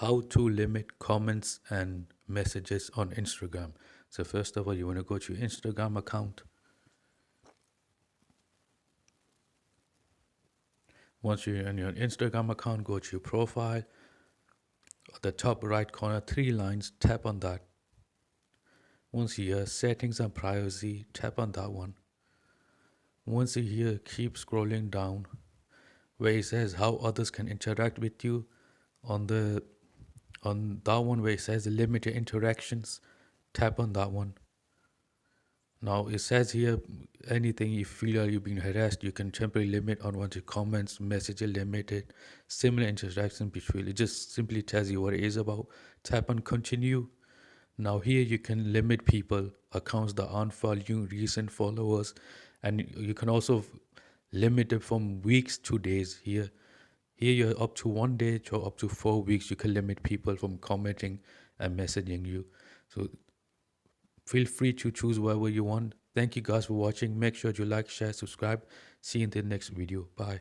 How to limit comments and messages on Instagram. So first of all, you want to go to your Instagram account. Once you're on your Instagram account, go to your profile. At the top right corner, three lines, tap on that. Once you're here, settings and privacy, tap on that one. Once you're here, keep scrolling down where it says how others can interact with you. On that one where it says limited interactions, tap on that one. Now it says here anything you feel like you've been harassed, you can temporarily limit on what your comments, messages limited, similar interaction between. It just simply tells you what it is about. Tap on continue. Now here you can limit people, accounts that aren't following recent followers, and you can also limit it from weeks to days. Here you're up to 1 day to up to 4 weeks. You can limit people from commenting and messaging you. So feel free to choose whatever you want. Thank you guys for watching. Make sure you like, share, subscribe. See you in the next video. Bye.